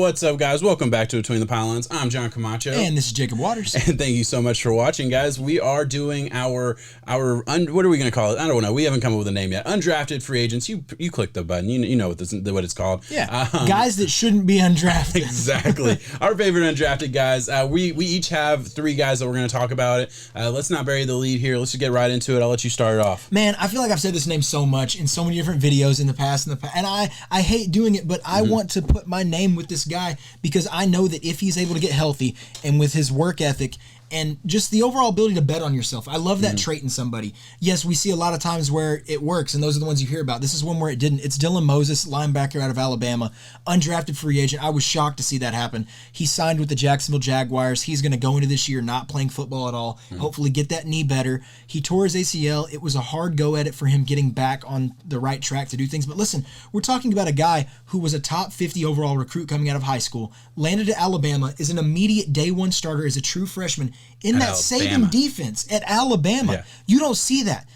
What's up, guys? Welcome back to Between the Pylons. I'm John Camacho. And this is Jacob Waters. And thank you so much for watching, guys. We are doing our what are we going to call it? I don't know. We haven't come up with a name yet. Undrafted free agents. You click the button. You know what it's called. Yeah. Guys that shouldn't be undrafted. Exactly. Our favorite undrafted guys. We each have three guys that we're going to talk about it. Let's not bury the lead here. Let's just get right into it. I'll let you start it off. Man, I feel like I've said this name so much in so many different videos in the past, and I hate doing it, but I want to put my name with this guy because I know that if he's able to get healthy and with his work ethic and just the overall ability to bet on yourself. I love that trait in somebody. Yes, we see a lot of times where it works, and those are the ones you hear about. This is one where it didn't. It's Dylan Moses, linebacker out of Alabama, undrafted free agent. I was shocked to see that happen. He signed with the Jacksonville Jaguars. He's going to go into this year not playing football at all, hopefully get that knee better. He tore his ACL. It was a hard go at it for him getting back on the right track to do things. But listen, we're talking about a guy who was a top 50 overall recruit coming out of high school, landed at Alabama, is an immediate day one starter as a true freshman in that Saban defense at Alabama. Yeah. You don't see that.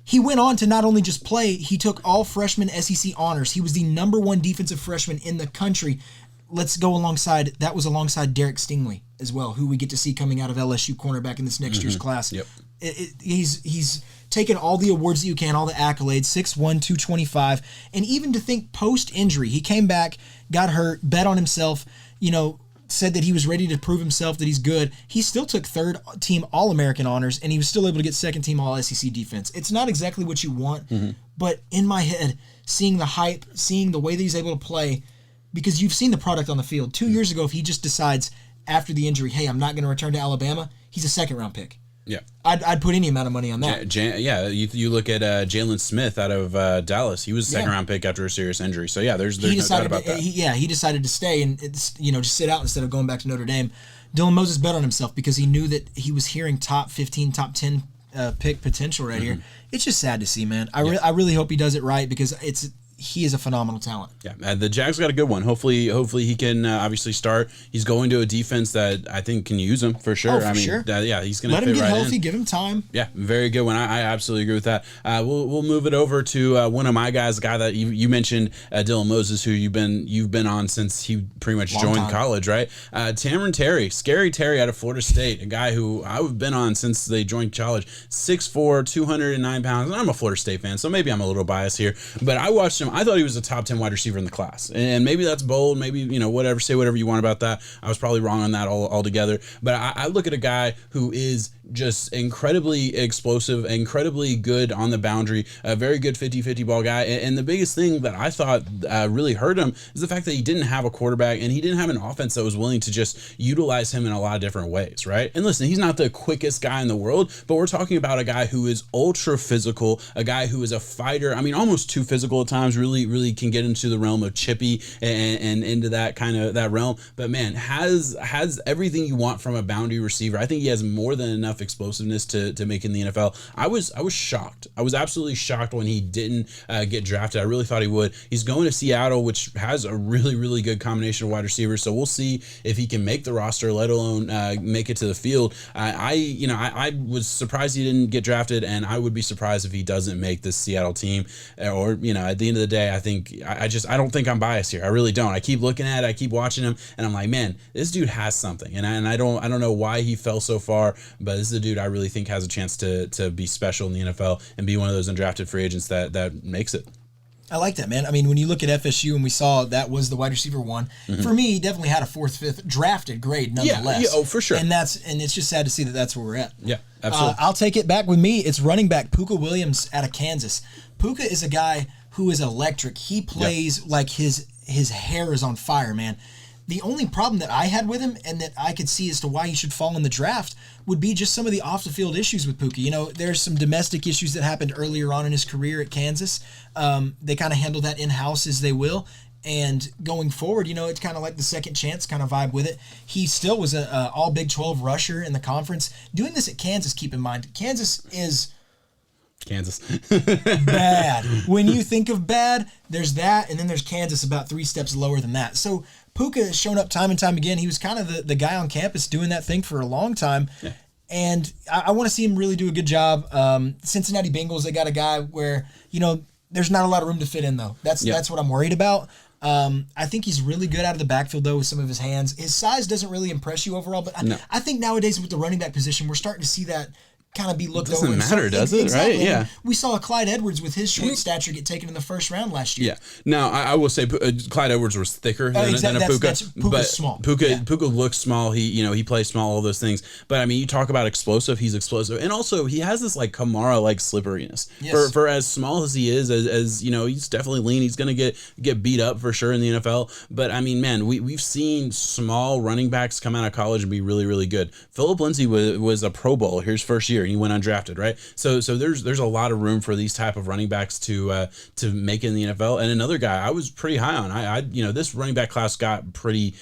He went on to not only just play, he took all freshman SEC honors. He was the #1 defensive freshman in the country. Let's go alongside Derek Stingley as well, who we get to see coming out of LSU cornerback in this next year's class. Yep. He's taken all the awards that you can, all the accolades, 6'1", 225, and even to think post-injury, he came back, got hurt, bet on himself, said that he was ready to prove himself that he's good. He still took third-team All-American honors, and he was still able to get second-team All-SEC defense. It's not exactly what you want, but in my head, seeing the hype, seeing the way that he's able to play, because you've seen the product on the field. 2 years ago, if he just decides after the injury, hey, I'm not going to return to Alabama, he's a second-round pick. Yeah, I'd put any amount of money on that. You look at Jalen Smith out of Dallas. He was a second round pick after a serious injury. So yeah, there's no doubt about that. He decided to stay and just sit out instead of going back to Notre Dame. Dylan Moses bet on himself because he knew that he was hearing top 15, top 10 pick potential right here. It's just sad to see, man. I really hope he does it right because he is a phenomenal talent. Yeah, the Jags got a good one. Hopefully he can obviously start. He's going to a defense that I think can use him for sure. Oh, sure. He's going to let him get healthy, give him time. Yeah, very good one. I absolutely agree with that. We'll move it over to one of my guys, a guy that you mentioned, Dylan Moses, who you've been on since he pretty much joined college, right? Tamron Terry, Scary Terry out of Florida State, a guy who I've been on since they joined college. 6'4", 209 pounds. And I'm a Florida State fan, so maybe I'm a little biased here, but I watched him. I thought he was a top 10 wide receiver in the class, and maybe that's bold. Maybe whatever. Say whatever you want about that. I was probably wrong on that altogether. But I look at a guy who is just incredibly explosive, incredibly good on the boundary, a very good 50-50 ball guy. And the biggest thing that I thought really hurt him is the fact that he didn't have a quarterback and he didn't have an offense that was willing to just utilize him in a lot of different ways, right? And listen, he's not the quickest guy in the world, but we're talking about a guy who is ultra physical, a guy who is a fighter. I mean, almost too physical at times, really can get into the realm of chippy and into that kind of that realm. But man, has everything you want from a boundary receiver. I think he has more than enough explosiveness to make in the NFL. I was shocked. I was absolutely shocked when he didn't get drafted. I really thought he would. He's going to Seattle, which has a really good combination of wide receivers. So we'll see if he can make the roster, let alone make it to the field. I was surprised he didn't get drafted, and I would be surprised if he doesn't make this Seattle team. Or at the end of the day, I don't think I'm biased here. I really don't. I keep looking at it. I keep watching him, and I'm like, man, this dude has something. And I don't know why he fell so far, but this is a dude I really think has a chance to be special in the NFL and be one of those undrafted free agents that makes it. I like that, man. I mean, when you look at FSU and we saw that was the wide receiver one, for me, he definitely had a 4th, 5th drafted grade nonetheless. Yeah, for sure. And it's just sad to see that that's where we're at. Yeah, absolutely. I'll take it back with me. It's running back Puka Williams out of Kansas. Puka is a guy who is electric. He plays like his hair is on fire, man. The only problem that I had with him and that I could see as to why he should fall in the draft would be just some of the off-the-field issues with Puka. There's some domestic issues that happened earlier on in his career at Kansas. They kind of handle that in-house as they will. And going forward, it's kind of like the second chance kind of vibe with it. He still was an all Big 12 rusher in the conference. Doing this at Kansas, keep in mind, Kansas is... bad. When you think of bad, there's that, and then there's Kansas about 3 steps lower than that. So Puka has shown up time and time again. He was kind of the guy on campus doing that thing for a long time. Yeah. And I want to see him really do a good job. Cincinnati Bengals, they got a guy where, there's not a lot of room to fit in, though. That's what I'm worried about. I think he's really good out of the backfield, though, with some of his hands. His size doesn't really impress you overall, but I think nowadays with the running back position, we're starting to see that kind of be looked over. Doesn't matter, does it? Exactly. Right? Yeah. We saw Clyde Edwards with his short stature get taken in the first round last year. Yeah. Now, I will say Clyde Edwards was thicker than a Puka. Puka's small. Puka looks small. He plays small, all those things. But, I mean, you talk about explosive, he's explosive. And also, he has this, like, Kamara-like slipperiness. Yes. For as small as he is, as he's definitely lean. He's going to get beat up for sure in the NFL. But, I mean, man, we've seen small running backs come out of college and be really, really good. Phillip Lindsay was a Pro Bowler his first year, and he went undrafted, right? So there's a lot of room for these type of running backs to make it in the NFL. And another guy I was pretty high on. I this running back class got pretty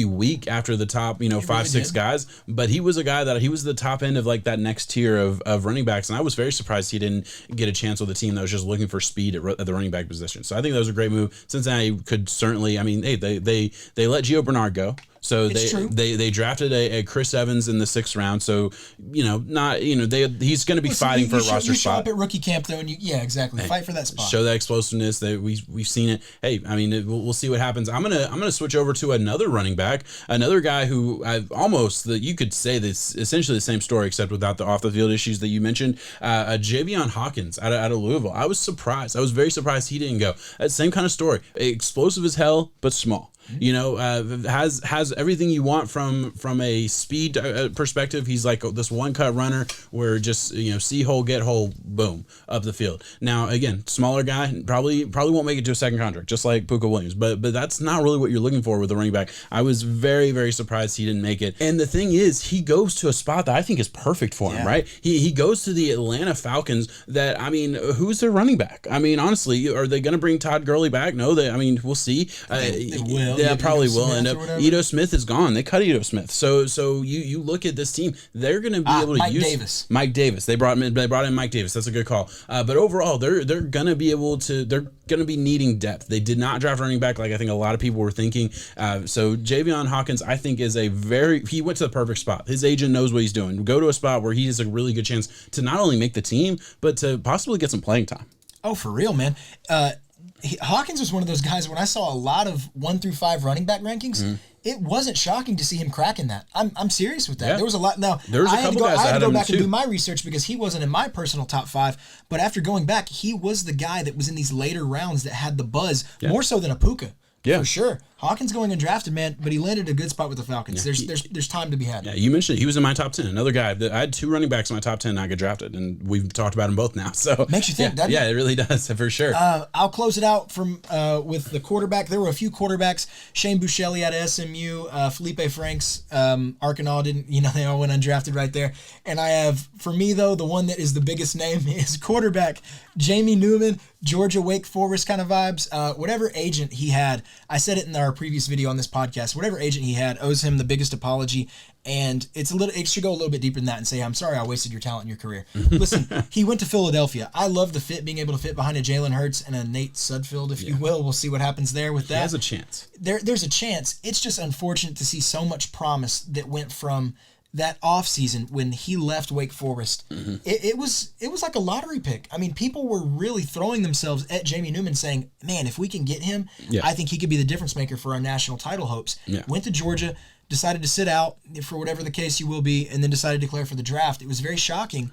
weak after the top 5-6 guys, but he was a guy that he was the top end of like that next tier of running backs, and I was very surprised he didn't get a chance with a team that was just looking for speed at the running back position. So I think that was a great move. Cincinnati could certainly, I mean, hey, they let Gio Bernard go. So they drafted a Chris Evans in the 6th round. So he's going to be fighting for a roster spot. You show up at rookie camp though, and exactly, fight for that spot. Show that explosiveness that we've seen it. Hey, I mean, we'll see what happens. I'm gonna switch over to another running back, another guy who you could say that's essentially the same story except without the off the field issues that you mentioned. Javion Hawkins out of Louisville. I was surprised. I was very surprised he didn't go. Same kind of story. Explosive as hell, but small. Has everything you want from a speed perspective. He's like this one cut runner where just see hole, get hole, boom, up the field. Now again, smaller guy, probably won't make it to a second contract, just like Puka Williams. But that's not really what you're looking for with a running back. I was very, very surprised he didn't make it. And the thing is, he goes to a spot that I think is perfect for him. Right? He goes to the Atlanta Falcons. That, I mean, who's their running back? I mean, honestly, are they going to bring Todd Gurley back? No, we'll see. They will. Yeah, probably will end up. Ito Smith is gone. They cut Ito Smith. So you look at this team, they're going to be able to use Mike Davis. They brought in Mike Davis. That's a good call. But overall, they're going to be able to. They're going to be needing depth. They did not draft running back like I think a lot of people were thinking. So Javion Hawkins, I think, is he went to the perfect spot. His agent knows what he's doing. Go to a spot where he has a really good chance to not only make the team, but to possibly get some playing time. Oh, for real, man. Hawkins was one of those guys when I saw a lot of 1 through 5 running back rankings. It wasn't shocking to see him cracking that. I'm serious with that. Yeah. There was a lot. Now there was a couple guys. I had to go back and do my research because he wasn't in my personal top 5. But after going back, he was the guy that was in these later rounds that had the buzz more so than a Puka. Yeah, for sure. Hawkins going undrafted, man, but he landed a good spot with the Falcons. Yeah. There's time to be had. Yeah, you mentioned it. He was in my top 10. Another guy. I had 2 running backs in my top 10 not get drafted, and we've talked about them both now. So makes you think, doesn't it? Yeah, it really does, for sure. I'll close it out from with the quarterback. There were a few quarterbacks. Shane Buechele out of SMU, Felipe Franks, Arkansas didn't. They all went undrafted right there. And I have, for me though, the one that is the biggest name is quarterback Jamie Newman. Georgia, Wake Forest kind of vibes. Whatever agent he had, I said it in our previous video on this podcast, whatever agent he had owes him the biggest apology. And it should go a little bit deeper than that and say, I'm sorry I wasted your talent in your career. Listen, he went to Philadelphia. I love the fit, being able to fit behind a Jalen Hurts and a Nate Sudfeld, if you will. We'll see what happens there with that. He has a chance. There's a chance. It's just unfortunate to see so much promise that went from that offseason when he left Wake Forest. It was like a lottery pick. I mean, people were really throwing themselves at Jamie Newman saying, man, if we can get him, I think he could be the difference maker for our national title hopes. Went to Georgia, decided to sit out for whatever the case you will be, and then decided to declare for the draft. It was very shocking,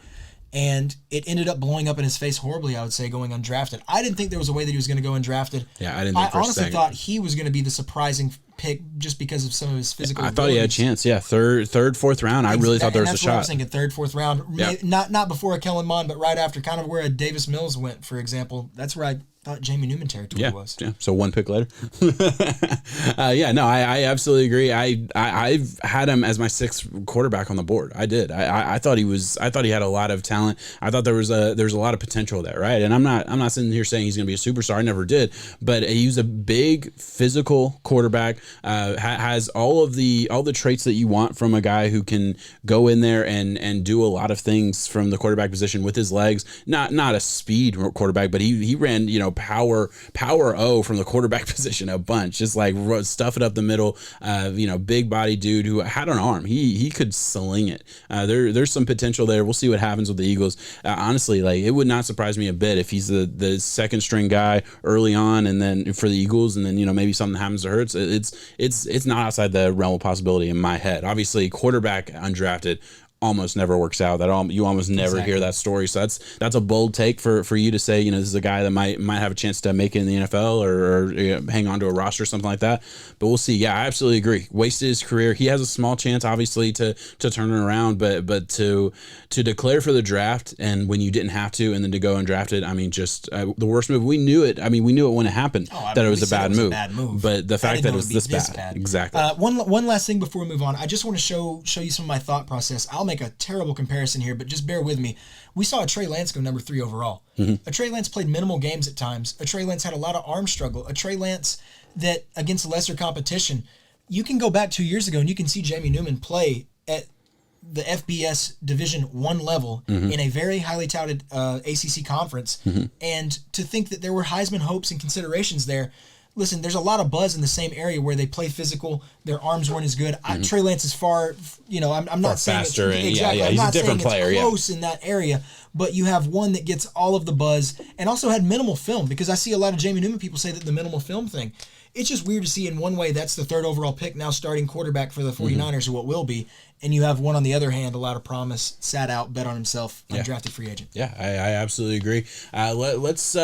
and it ended up blowing up in his face horribly, I would say, going undrafted. I didn't think there was a way that he was going to go undrafted. Yeah, I didn't think I honestly thought he was going to be the surprising pick just because of some of his physical abilities. I thought he had a chance. Yeah, third, fourth round. I really thought there was a shot. That's what I was thinking, 3rd, 4th round. Yep. Not before a Kellen Mond, but right after, kind of where a Davis Mills went, for example. That's where I thought Jamie Newman territory was. Yeah, so 1 pick later. I absolutely agree. I've had him as my 6th quarterback on the board. I did. I thought he had a lot of talent. I thought there was a lot of potential there, right? And I'm not sitting here saying he's going to be a superstar. I never did. But he was a big physical quarterback has all the traits that you want from a guy who can go in there and do a lot of things from the quarterback position with his legs. Not a speed quarterback, but he ran, power O from the quarterback position a bunch, just like stuff it up the middle. Big body dude who had an arm. He could sling it. There's some potential there. We'll see what happens with the Eagles. Honestly, like, it would not surprise me a bit if he's the second string guy early on, and then for the Eagles, and then maybe something happens to Hurts. It's not outside the realm of possibility in my head. Obviously, quarterback undrafted almost never works out. You almost never hear that story. So that's a bold take for you to say, this is a guy that might have a chance to make it in the NFL or hang on to a roster or something like that. But we'll see. Yeah, I absolutely agree. Wasted his career. He has a small chance, obviously, to turn it around, but to declare for the draft and when you didn't have to, and then to go undrafted, I mean, just the worst move. We knew it. I mean, we knew it when it happened that it was a bad move. But the fact that it was this bad. Exactly. One last thing before we move on. I just want to show you some of my thought process. I'll make a terrible comparison here, but just bear with me. We saw a Trey Lance go number 3 overall. A Trey Lance played minimal games at times. A Trey Lance had a lot of arm struggle. A Trey Lance that against lesser competition, you can go back 2 years ago and you can see Jamie Newman play at the FBS Division 1 level in a very highly touted ACC conference. And to think that there were Heisman hopes and considerations there. Listen, there's a lot of buzz in the same area where they play physical. Their arms weren't as good. Trey Lance is far, I'm not saying faster. Exactly. Yeah, I'm he's not a different saying player. It's close in that area, but you have one that gets all of the buzz and also had minimal film, because I see a lot of Jamie Newman people say that the minimal film thing. It's just weird to see in one way that's the 3rd overall pick, now starting quarterback for the 49ers, or what will be, and you have one on the other hand, a lot of promise, sat out, bet on himself, undrafted free agent. Yeah, I absolutely agree. Let's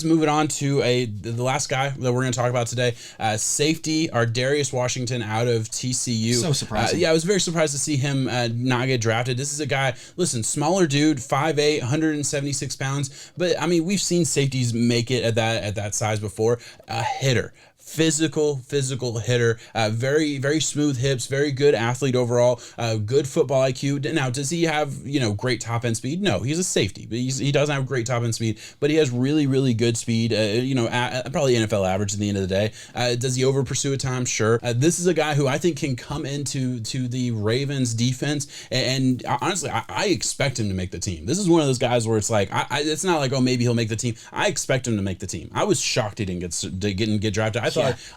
move it on to the last guy that we're going to talk about today. Safety, our Darius Washington out of TCU. So surprising. I was very surprised to see him not get drafted. This is a guy, listen, smaller dude, 5'8", 176 pounds, but I mean, we've seen safeties make it at that size before. A hitter. Physical hitter, very, very smooth hips, very good athlete overall, good football IQ. Now, does he have, great top end speed? No, he's a safety, but he doesn't have great top end speed, but he has really, really good speed, probably NFL average at the end of the day. Does he over pursue at times? Sure. This is a guy who I think can come into the Ravens defense, and honestly, I expect him to make the team. This is one of those guys where it's like, it's not like, oh, maybe he'll make the team. I expect him to make the team. I was shocked he didn't get drafted.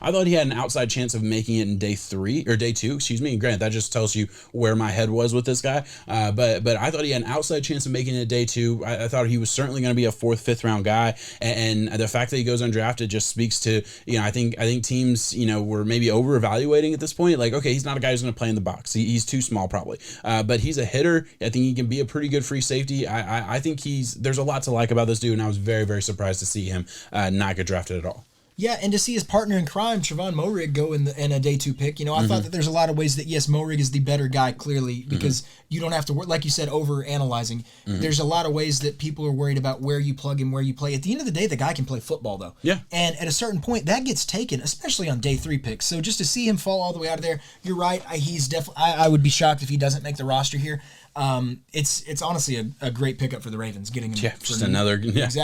I thought he had an outside chance of making it in day 2. And granted, that just tells you where my head was with this guy. But I thought he had an outside chance of making it in day 2. I thought he was certainly going to be a 4th, 5th round guy. And the fact that he goes undrafted just speaks to, I think teams, were maybe over evaluating at this point. Like, okay, he's not a guy who's going to play in the box. He's too small probably. But he's a hitter. I think he can be a pretty good free safety. I think there's a lot to like about this dude. And I was very, very surprised to see him not get drafted at all. Yeah, and to see his partner in crime, Trevon Moehrig, go in a day 2 pick, I thought that there's a lot of ways that, yes, Moehrig is the better guy, clearly, because you don't have to, like you said, over-analyzing. There's a lot of ways that people are worried about where you plug him, where you play. At the end of the day, the guy can play football, though. Yeah. And at a certain point, that gets taken, especially on day 3 picks. So just to see him fall all the way out of there, you're right, he's definitely, I would be shocked if he doesn't make the roster here. It's honestly a great pickup for the Ravens, getting him just another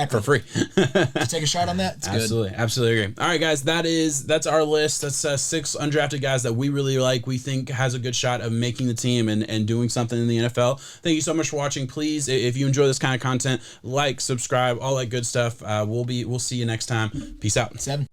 for free. To take a shot on that, it's absolutely, good. Absolutely agree. All right, guys, that's our list. That's 6 undrafted guys that we really like. We think has a good shot of making the team and doing something in the NFL. Thank you so much for watching. Please, if you enjoy this kind of content, like, subscribe, all that good stuff. We'll see you next time. Peace out. 7.